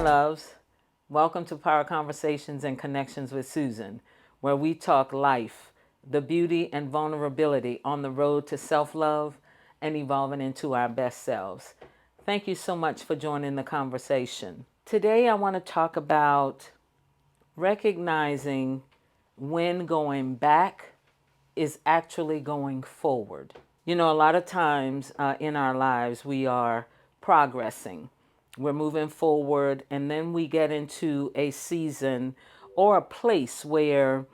loves. Welcome to Power Conversations and Connections with Susan, where we talk life, the beauty and vulnerability on the road to self-love and evolving into our best selves. Thank you so much for joining the conversation. Today I want to talk about recognizing when going back is actually going forward. You know, a lot of times in our lives, we are progressing. We're moving forward, and then we get into a season or a place where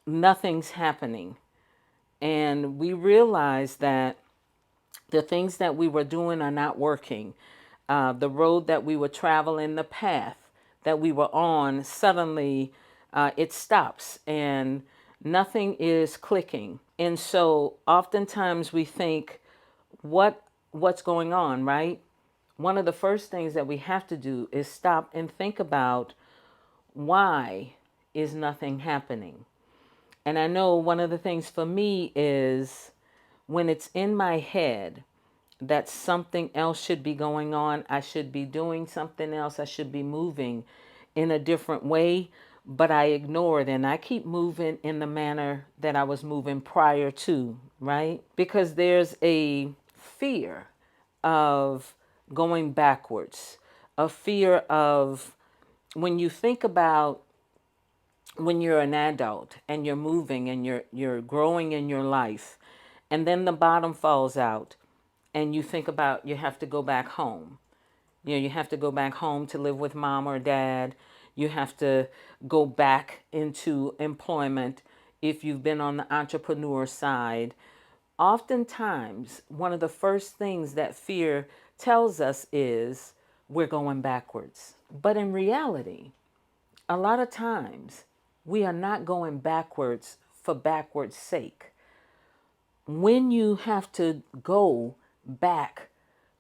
nothing's happening. And we realize that the things that we were doing are not working. The road that we were traveling, the path that we were on, suddenly it stops and nothing is clicking. And so oftentimes we think, what's going on, right? One of the first things that we have to do is stop and think about, why is nothing happening? And I know one of the things for me is when it's in my head that something else should be going on, I should be doing something else, I should be moving in a different way, but I ignore it and I keep moving in the manner that I was moving prior to, right? Because there's a fear of going backwards, a fear of when you think about when you're an adult and you're moving and you're growing in your life, and then the bottom falls out and you think about you have to go back home. You know, you have to go back home to live with mom or dad. You have to go back into employment if you've been on the entrepreneur side. Oftentimes, one of the first things that fear tells us is we're going backwards. But in reality, a lot of times we are not going backwards for backwards sake. When you have to go back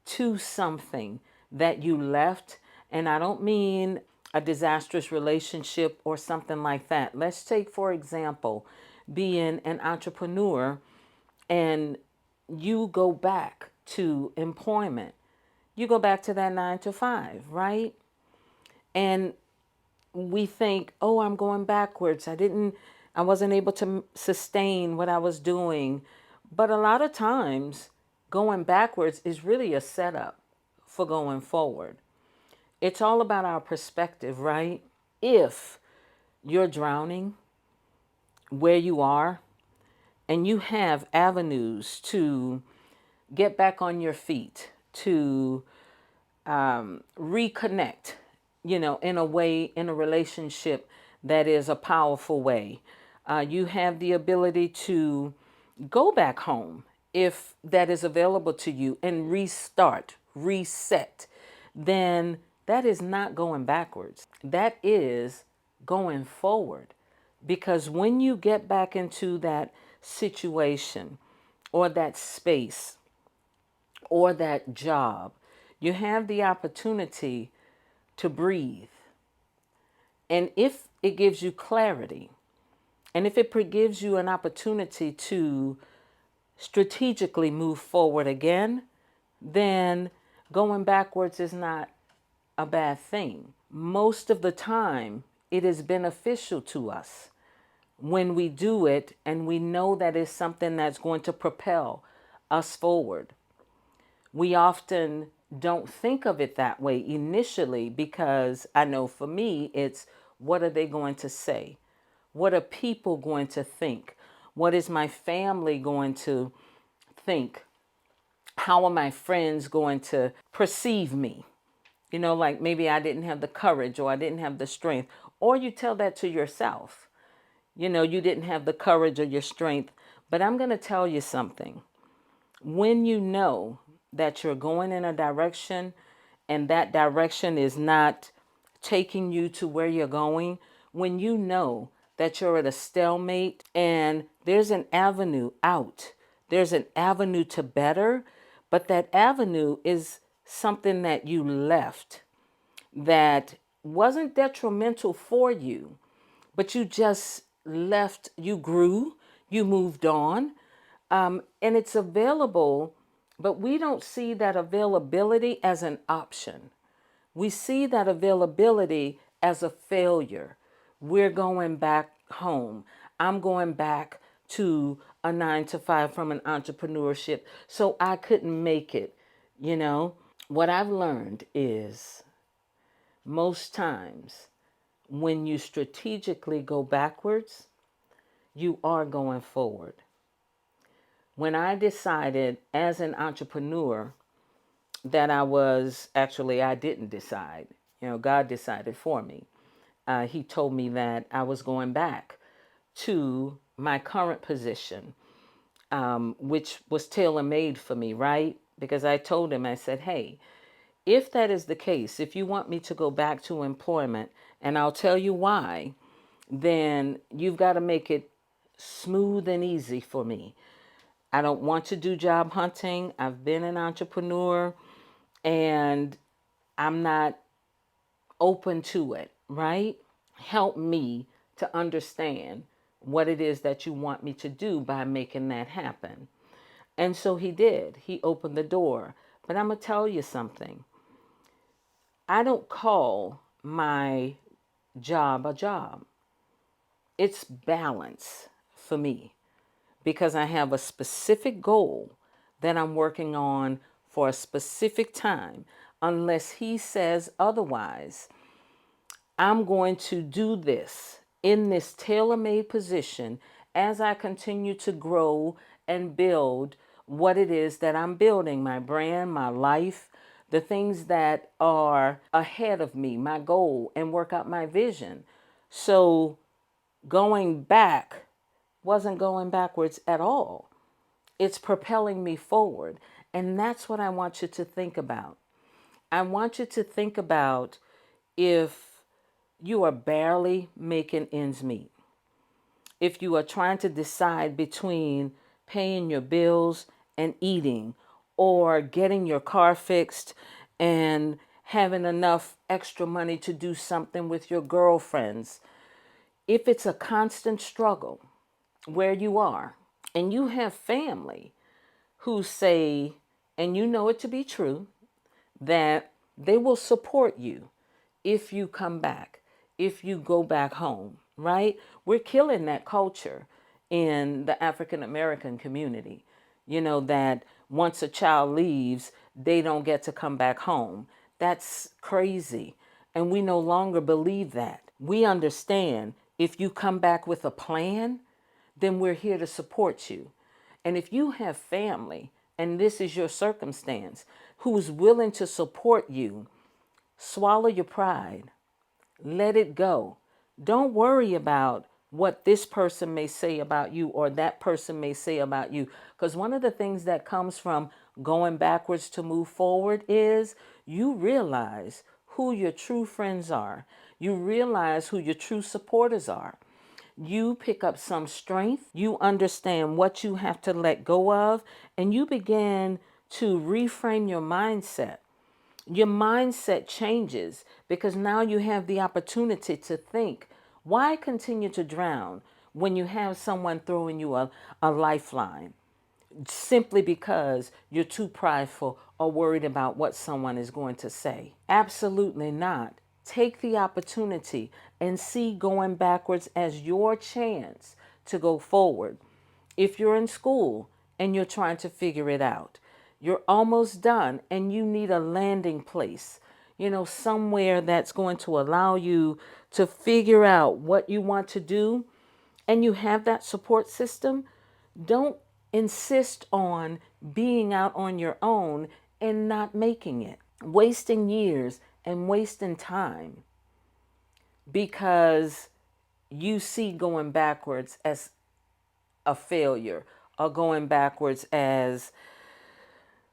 to something that you left, and I don't mean a disastrous relationship or something like that. Let's take, for example, being an entrepreneur and you go back to employment. You go back to that 9 to 5, right? And we think, oh, I'm going backwards. I wasn't able to sustain what I was doing. But a lot of times going backwards is really a setup for going forward. It's all about our perspective, right? If you're drowning where you are and you have avenues to get back on your feet, to reconnect, you know, in a way, in a relationship that is a powerful way. You have the ability to go back home if that is available to you and restart, reset, then that is not going backwards. That is going forward. Because when you get back into that situation or that space or that job, you have the opportunity to breathe. And if it gives you clarity, and if it gives you an opportunity to strategically move forward again, then going backwards is not a bad thing. Most of the time, it is beneficial to us when we do it and we know that it's something that's going to propel us forward. We often don't think of it that way initially because I know for me, it's what are they going to say? What are people going to think? What is my family going to think? How are my friends going to perceive me? You know, like maybe I didn't have the courage or I didn't have the strength. Or you tell that to yourself. You know, you didn't have the courage or your strength. But I'm going to tell you something. When you know that you're going in a direction and that direction is not taking you to where you're going, when you know that you're at a stalemate and there's an avenue out, there's an avenue to better, but that avenue is something that you left that wasn't detrimental for you, but you just left, you grew, you moved on, and it's available, but we don't see that availability as an option. We see that availability as a failure. We're going back home. I'm going back to a 9 to 5 from an entrepreneurship. So I couldn't make it. What I've learned is most times when you strategically go backwards, you are going forward. When I decided as an entrepreneur that I didn't decide, God decided for me. He told me that I was going back to my current position, which was tailor made for me, right? Because I told him, I said, hey, if that is the case, if you want me to go back to employment, and I'll tell you why, then you've got to make it smooth and easy for me. I don't want to do job hunting. I've been an entrepreneur and I'm not open to it, right? Help me to understand what it is that you want me to do by making that happen. And so he did. He opened the door. But I'm going to tell you something. I don't call my job a job. It's balance for me because I have a specific goal that I'm working on for a specific time. Unless he says otherwise, I'm going to do this in this tailor-made position as I continue to grow and build what it is that I'm building, my brand, my life, the things that are ahead of me, my goal, and work out my vision. So going back wasn't going backwards at all. It's propelling me forward. And that's what I want you to think about. I want you to think about if you are barely making ends meet, if you are trying to decide between paying your bills and eating, or getting your car fixed and having enough extra money to do something with your girlfriends, if it's a constant struggle where you are, and you have family who say, and you know it to be true, that they will support you if you come back, if you go back home, right? We're killing that culture in the African American community, that once a child leaves, they don't get to come back home. That's crazy. And we no longer believe that. We understand if you come back with a plan, then we're here to support you. And if you have family, and this is your circumstance, who's willing to support you, swallow your pride. Let it go. Don't worry about what this person may say about you or that person may say about you. Because one of the things that comes from going backwards to move forward is you realize who your true friends are. You realize who your true supporters are. You pick up some strength. You understand what you have to let go of, and you begin to reframe your mindset. Your mindset changes because now you have the opportunity to think, why continue to drown when you have someone throwing you a lifeline? Simply because you're too prideful or worried about what someone is going to say. Absolutely not. Take the opportunity and see going backwards as your chance to go forward. If you're in school and you're trying to figure it out, you're almost done and you need a landing place, somewhere that's going to allow you to figure out what you want to do, and you have that support system, don't insist on being out on your own and not making it, wasting years and wasting time because you see going backwards as a failure or going backwards as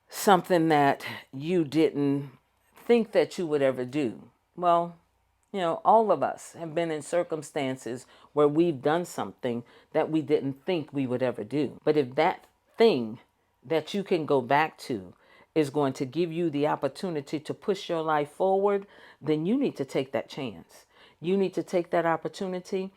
something that you didn't think that you would ever do. Well, all of us have been in circumstances where we've done something that we didn't think we would ever do. But if that thing that you can go back to is going to give you the opportunity to push your life forward, then you need to take that chance. You need to take that opportunity,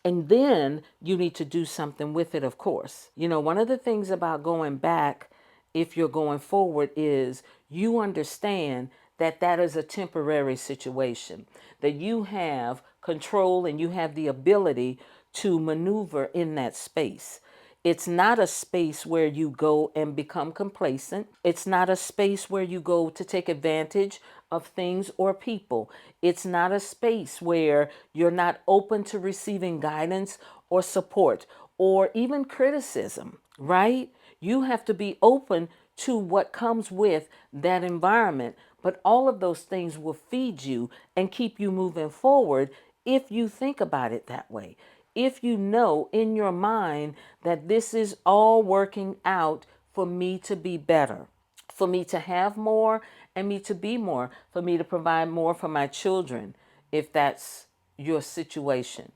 and then you need to do something with it, of course. One of the things about going back, if you're going forward, is you understand that that is a temporary situation, that you have control and you have the ability to maneuver in that space. It's not a space where you go and become complacent. It's not a space where you go to take advantage of things or people. It's not a space where you're not open to receiving guidance or support or even criticism, right? You have to be open to what comes with that environment. But all of those things will feed you and keep you moving forward if you think about it that way. If you know in your mind that this is all working out for me to be better, for me to have more and me to be more, for me to provide more for my children, if that's your situation,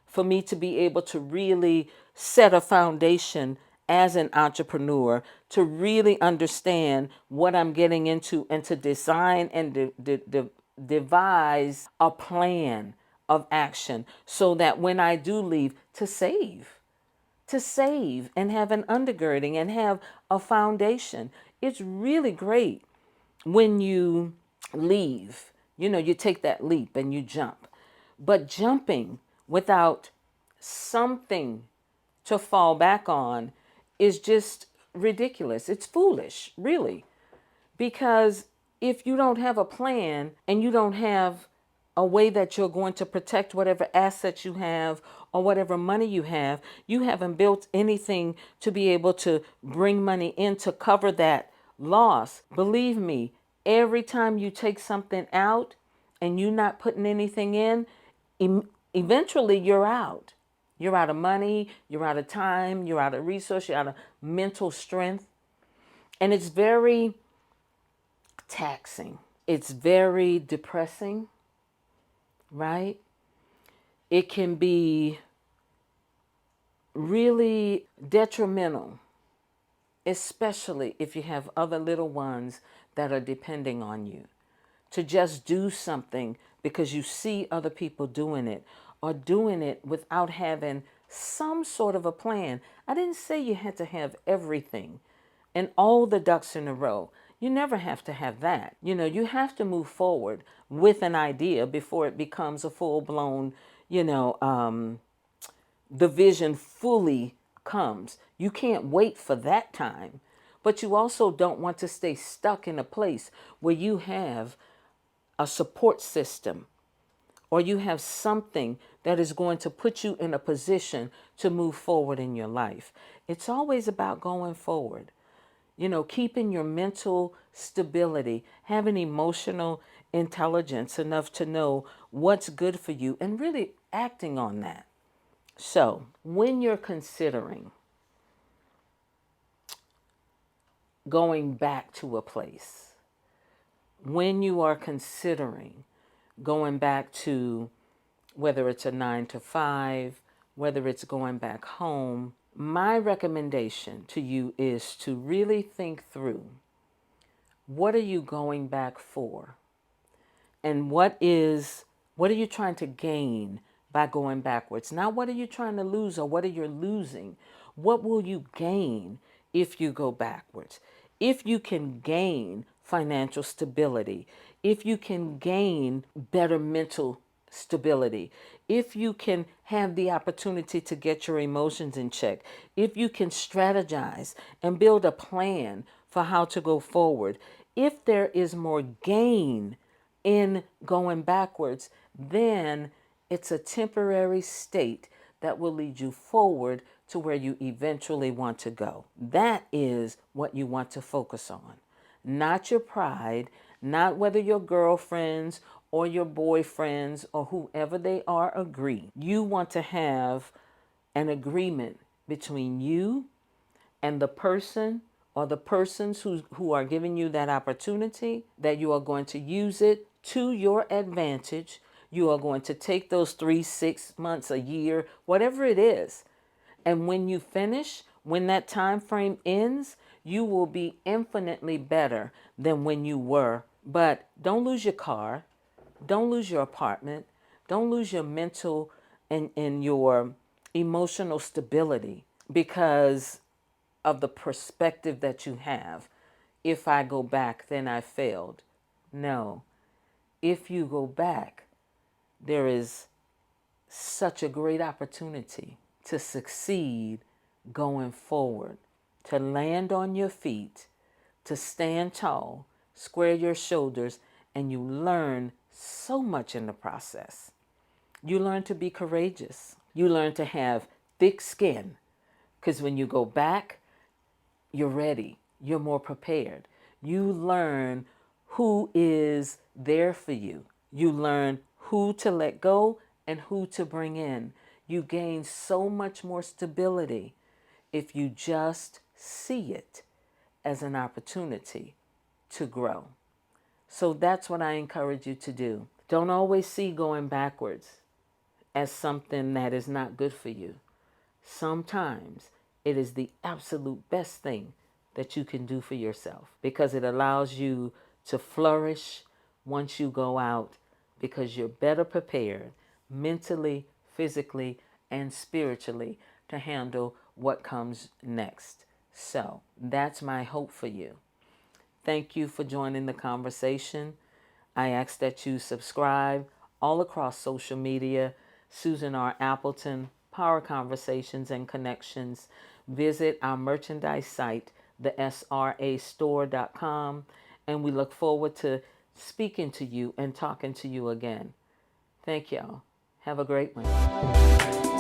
for me to be able to really set a foundation as an entrepreneur, to really understand what I'm getting into and to design and devise a plan of action so that when I do leave, to save and have an undergirding and have a foundation. It's really great when you leave, you take that leap and you jump. But jumping without something to fall back on is just ridiculous. It's foolish, really. Because if you don't have a plan and you don't have a way that you're going to protect whatever assets you have or whatever money you haven't built anything to be able to bring money in to cover that loss. Believe me, every time you take something out and you're not putting anything in, eventually you're out. You're out of money, you're out of time, you're out of resource, you're out of mental strength. And it's very taxing. It's very depressing, right? It can be really detrimental, especially if you have other little ones that are depending on you, to just do something because you see other people doing it or doing it without having some sort of a plan. I didn't say you had to have everything and all the ducks in a row. You never have to have that. You have to move forward with an idea before it becomes a full blown, the vision fully comes. You can't wait for that time. But you also don't want to stay stuck in a place where you have a support system or you have something that is going to put you in a position to move forward in your life. It's always about going forward. Keeping your mental stability, having emotional intelligence enough to know what's good for you and really acting on that. So, when you're considering going back to a place, when you are considering going back to whether it's a 9 to 5, whether it's going back home, my recommendation to you is to really think through, what are you going back for? And what are you trying to gain by going backwards? Not what are you trying to lose or what are you losing? What will you gain if you go backwards? If you can gain financial stability, if you can gain better mental stability, if you can have the opportunity to get your emotions in check, if you can strategize and build a plan for how to go forward, if there is more gain in going backwards, then it's a temporary state that will lead you forward to where you eventually want to go. That is what you want to focus on. Not your pride, not whether your girlfriends or your boyfriends or whoever they are agree. You want to have an agreement between you and the person or the persons who are giving you that opportunity, that you are going to use it to your advantage. You are going to take those 3, 6 months, a year, whatever it is. And when you finish, when that time frame ends, you will be infinitely better than when you were. But don't lose your car. Don't lose your apartment. Don't lose your mental and your emotional stability because of the perspective that you have. If I go back, then I failed. No. If you go back, there is such a great opportunity to succeed going forward, to land on your feet, to stand tall, square your shoulders, and you learn so much in the process. You learn to be courageous. You learn to have thick skin, because when you go back, you're ready. You're more prepared. You learn who is there for you. You learn who to let go and who to bring in. You gain so much more stability if you just see it as an opportunity to grow. So that's what I encourage you to do. Don't always see going backwards as something that is not good for you. Sometimes it is the absolute best thing that you can do for yourself, because it allows you to flourish once you go out, because you're better prepared mentally, physically, and spiritually to handle what comes next. So that's my hope for you. Thank you for joining the conversation. I ask that you subscribe all across social media. Susan R. Appleton, Power Conversations and Connections. Visit our merchandise site, thesrastore.com, and we look forward to speaking to you and talking to you again. Thank y'all. Have a great one.